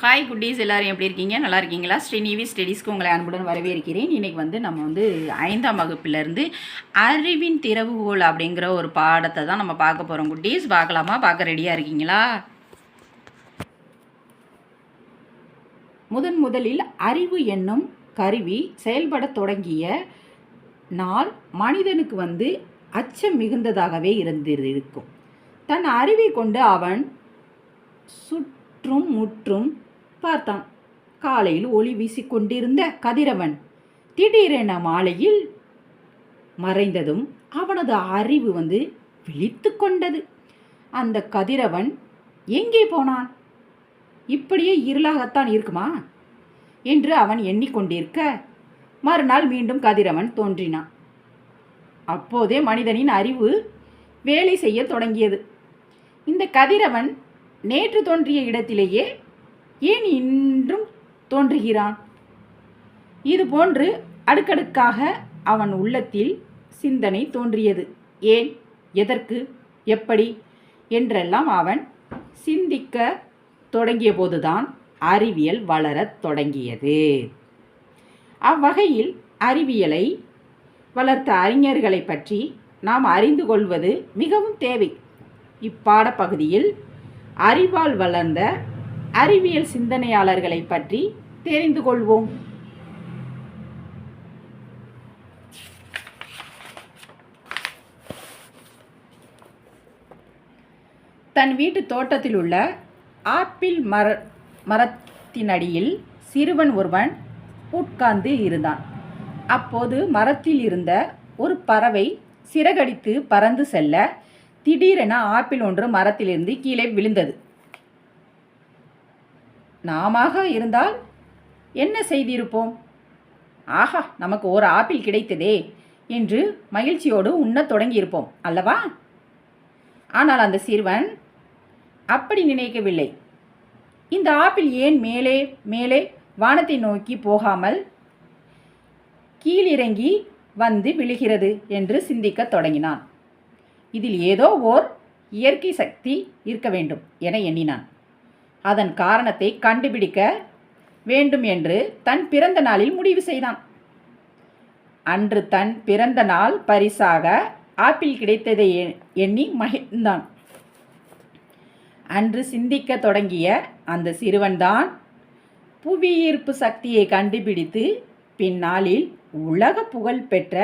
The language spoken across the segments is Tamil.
ஹாய் குட்டீஸ், எல்லோரும் எப்படி இருக்கீங்க? நல்லா இருக்கீங்களா? ஸ்ரீநிவி ஸ்டடீஸ்க்கு உங்களை அன்புடன் வரவேற்கிறேன். இன்றைக்கி நம்ம 5ஆம் வகுப்பிலேருந்து அறிவின் திறவுகோல் அப்படிங்கிற ஒரு பாடத்தை தான் நம்ம பார்க்க போகிறோம். குட்டீஸ், பார்க்கலாமா? பார்க்க ரெடியாக இருக்கீங்களா? முதலில் அறிவு என்னும் கருவி செயல்பட தொடங்கிய நாள் மனிதனுக்கு அச்சம் மிகுந்ததாகவே இருந்திருக்கும். தன் அறிவை கொண்டு அவன் சுற்றும் முற்றும் பார்த்தான். காலையில் ஒளி வீசிக்கொண்டிருந்த கதிரவன் திடீரென மாலையில் மறைந்ததும் அவனது அறிவு விழித்து கொண்டது. அந்த கதிரவன் எங்கே போனான்? இப்படியே இருளாகத்தான் இருக்குமா என்று அவன் எண்ணிக்கொண்டிருக்க, மறுநாள் மீண்டும் கதிரவன் தோன்றினான். அப்போதே மனிதனின் அறிவு வேலை செய்ய தொடங்கியது. இந்த கதிரவன் நேற்று தோன்றிய இடத்திலேயே ஏன் இன்றும் தோன்றுகிறான்? இதுபோன்று அடுக்கடுக்காக அவன் உள்ளத்தில் சிந்தனை தோன்றியது. ஏன், எதற்கு, எப்படி என்றெல்லாம் அவன் சிந்திக்க தொடங்கிய போதுதான் அறிவியல் வளரத் தொடங்கியது. அவ்வகையில் அறிவியலை வளர்த்த அறிஞர்களை பற்றி நாம் அறிந்து கொள்வது மிகவும் தேவை. இப்பாடப்பகுதியில் அறிவால் வளர்ந்த அறிவியல் சிந்தனையாளர்களை பற்றி தெரிந்து கொள்வோம். தன் வீட்டு தோட்டத்தில் உள்ள ஆப்பிள் மரத்தினடியில் சிறுவன் ஒருவன் உட்கார்ந்து இருந்தான். அப்போது மரத்தில் இருந்த ஒரு பறவை சிறகடித்து பறந்து செல்ல திடீரென ஆப்பிள் ஒன்று மரத்திலிருந்து கீழே விழுந்தது. நாமாக இருந்தால் என்ன செய்திருப்போம்? ஆஹா, நமக்கு ஒரு ஆப்பிள் கிடைத்ததே என்று மகிழ்ச்சியோடு உண்ணத் தொடங்கியிருப்போம் அல்லவா? ஆனால் அந்த சிறுவன் அப்படி நினைக்கவில்லை. இந்த ஆப்பிள் ஏன் மேலே மேலே வானத்தை நோக்கி போகாமல் கீழிறங்கி விழுகிறது என்று சிந்திக்கத் தொடங்கினான். இதில் ஏதோ ஓர் இயற்கை சக்தி இருக்க வேண்டும் என எண்ணினான். அதன் காரணத்தை கண்டுபிடிக்க வேண்டும் என்று தன் பிறந்த நாளில் முடிவு செய்தான். அன்று தன் பிறந்த நாள் பரிசாக ஆப்பிள் கிடைத்ததை எண்ணி மகிழ்ந்தான். அன்று சிந்திக்க தொடங்கிய அந்த சிறுவன்தான் புவியீர்ப்பு சக்தியை கண்டுபிடித்து பின்னாளில் உலக புகழ் பெற்ற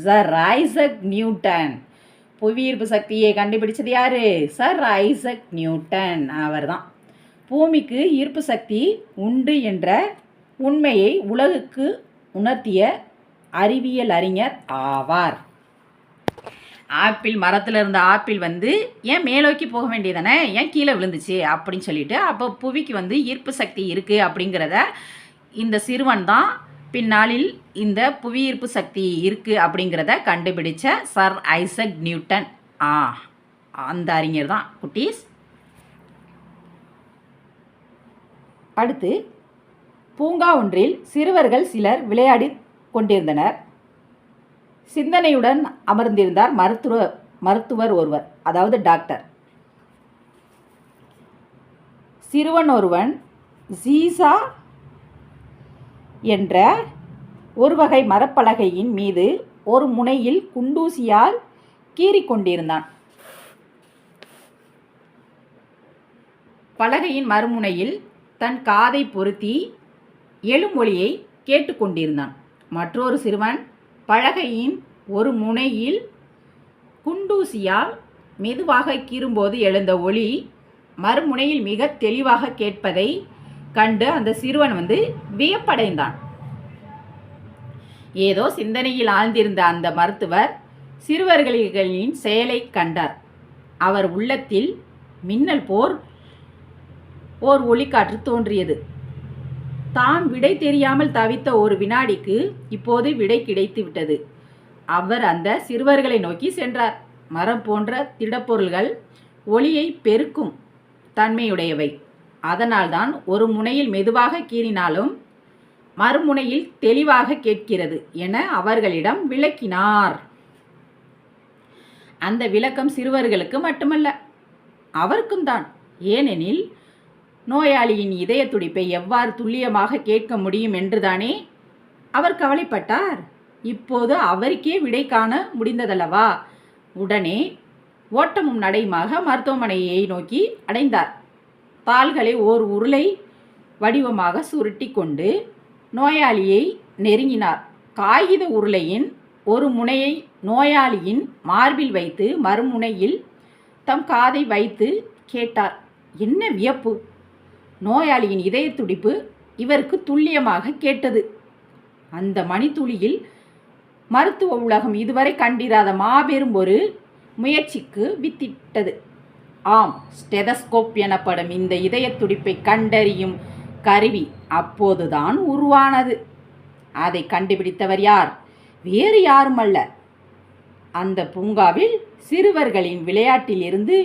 சர் ஐசக் நியூட்டன். புவியீர்ப்பு சக்தியை கண்டுபிடிச்சது யாரு? சர் ஐசக் நியூட்டன் அவர்தான். பூமிக்கு ஈர்ப்பு சக்தி உண்டு என்ற உண்மையை உலகுக்கு உணர்த்திய அறிவியல் அறிஞர் ஆவார். ஆப்பிள் மரத்தில் இருந்த ஆப்பிள் ஏன் மேலோக்கி போக வேண்டியதானே, ஏன் கீழே விழுந்துச்சு அப்படின்னு சொல்லிட்டு, அப்போ புவிக்கு ஈர்ப்பு சக்தி இருக்குது அப்படிங்கிறத இந்த சிறுவன் தான் பின்னாளில் இந்த புவியீர்ப்பு சக்தி இருக்குது அப்படிங்கிறத கண்டுபிடிச்ச சர் ஐசக் நியூட்டன். அந்த அறிஞர் தான் குட்டீஸ். அடுத்து, பூங்கா ஒன்றில் சிறுவர்கள் சிலர் விளையாடி கொண்டிருந்தனர். சிந்தனையுடன் அமர்ந்திருந்தார் மருத்துவர் ஒருவர், அதாவது டாக்டர். சிறுவன் ஒருவன் ஜீசா என்ற ஒரு வகை மரப்பலகையின் மீது ஒரு முனையில் குண்டூசியால் கீறிக்கொண்டிருந்தான். பலகையின் மறுமுனையில் தன் காதை பொருத்தி எழும் ஒலியை கேட்டுக்கொண்டிருந்தான். மற்றொரு சிறுவன் பலகையின் ஒரு முனையில் குண்டூசியால் மெதுவாக கீறும்போது எழுந்த ஒளி மறுமுனையில் மிக தெளிவாக கேட்பதை கண்டு அந்த சிறுவன் வியப்படைந்தான். ஏதோ சிந்தனையில் ஆழ்ந்திருந்த அந்த மருத்துவர் சிறுவர்களின் செயலை கண்டார். அவர் உள்ளத்தில் மின்னல் ஓர் ஒளிக்காற்று தோன்றியது. தாம் விடை தெரியாமல் தவித்த ஒரு வினாடிக்கு இப்போது விடை கிடைத்து விட்டது. அவர் அந்த சிறுவர்களை நோக்கி சென்றார். மரம் போன்ற திடப்பொருள்கள் ஒளியை பெருக்கும் தன்மையுடையவை. அதனால்தான் ஒரு முனையில் மெதுவாக கீறினாலும் மறுமுனையில் தெளிவாக கேட்கிறது என அவர்களிடம் விளக்கினார். அந்த விளக்கம் சிறுவர்களுக்கு மட்டுமல்ல, அவருக்கும் தான். ஏனெனில் நோயாளியின் இதய துடிப்பை எவ்வாறு துல்லியமாக கேட்க முடியும் என்றுதானே அவர் கவலைப்பட்டார். இப்போது அவருக்கே விடை காண முடிந்ததல்லவா? உடனே ஓட்டமும் நடையுமாக மருத்துவமனையை நோக்கி அடைந்தார். தாள்களை ஓர் உருளை வடிவமாக சுருட்டி கொண்டு நோயாளியை நெருங்கினார். காகித உருளையின் ஒரு முனையை நோயாளியின் மார்பில் வைத்து மறுமுனையில் தம் காதை வைத்து கேட்டார். என்ன வியப்பு! நோயாளியின் இதய துடிப்பு இவருக்கு துல்லியமாக கேட்டது. அந்த மணித்துளியில் மருத்துவ உலகம் இதுவரை கண்டிராத மாபெரும் ஒரு முயற்சிக்கு வித்திட்டது. ஆம், ஸ்டெதஸ்கோப் எனப்படும் இந்த இதய துடிப்பை கண்டறியும் கருவி அப்போதுதான் உருவானது. அதை கண்டுபிடித்தவர் யார்? வேறு யாருமல்ல, அந்த பூங்காவில் சிறுவர்களின் விளையாட்டிலிருந்து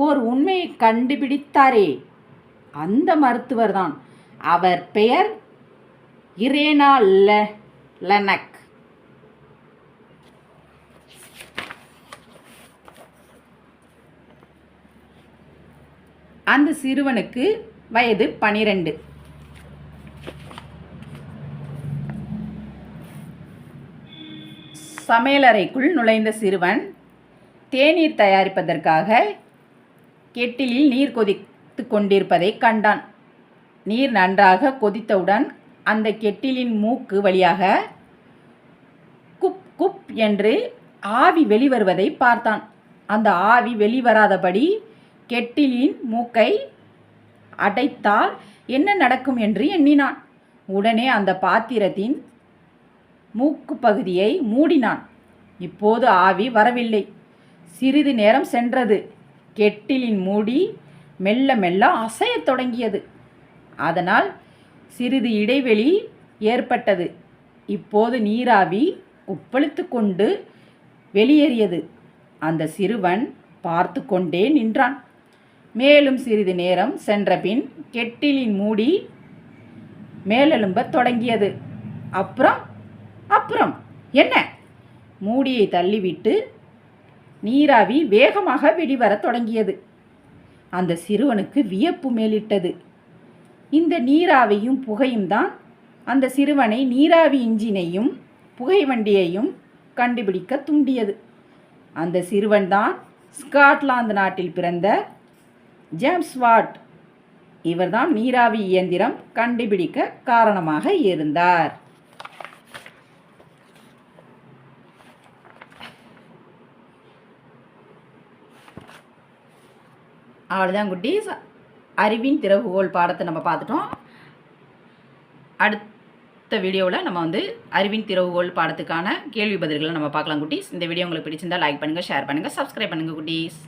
ஓர் உண்மையை கண்டுபிடித்தாரே, அந்த மருத்துவர்தான். அவர் பெயர் இரேனா லெனக். அந்த சிறுவனுக்கு வயது 12. சமையலறைக்குள் நுழைந்த சிறுவன் தேநீர் தயாரிப்பதற்காக கெட்டிலில் நீர் கொதித்து கொண்டிருப்பதை கண்டான். நீர் நன்றாக கொதித்தவுடன் அந்த கெட்டிலின் மூக்கு வழியாக குப் குப் என்று ஆவி வெளிவருவதை பார்த்தான். அந்த ஆவி வெளிவராதபடி கெட்டிலின் மூக்கை அடைத்தால் என்ன நடக்கும் என்று எண்ணினான். உடனே அந்த பாத்திரத்தின் மூக்கு பகுதியை மூடினான். இப்போது ஆவி வரவில்லை. சிறிது நேரம் சென்றது. கெட்டிலின் மூடி மெல்ல மெல்ல அசையத் தொடங்கியது. அதனால் சிறிது இடைவெளி ஏற்பட்டது. இப்போது நீராவி உப்பளித்து கொண்டு வெளியேறியது. அந்த சிறுவன் பார்த்து கொண்டே நின்றான். மேலும் சிறிது நேரம் சென்றபின் கெட்டிலின் மூடி மேலெழும்பத் தொடங்கியது. அப்புறம் என்ன? மூடியை தள்ளிவிட்டு நீராவி வேகமாக வெளிவரத் தொடங்கியது. அந்த சிறுவனுக்கு வியப்பு மேலிட்டது. இந்த நீராவியும் புகையும் தான் அந்த சிறுவனை நீராவி இன்ஜினையும் புகை வண்டியையும் கண்டுபிடிக்க தூண்டியது. அந்த சிறுவன்தான் ஸ்காட்லாந்து நாட்டில் பிறந்த ஜேம்ஸ் வாட். இவர்தான் நீராவி இயந்திரம் கண்டுபிடிக்க காரணமாக இருந்தார். அவ்வளோதான் குட்டீஸ். அறிவின் திறவுகோல் பாடத்தை நம்ம பார்த்துட்டோம். அடுத்த வீடியோவில் நம்ம அறிவின் திறவுகோல் பாடத்துக்கான கேள்வி பதில்களை நம்ம பார்க்கலாம் குட்டீஸ். இந்த வீடியோ உங்களுக்கு பிடிச்சிருந்தால் லைக் பண்ணுங்கள், ஷேர் பண்ணுங்கள், சப்ஸ்கிரைப் பண்ணுங்கள் குட்டீஸ்.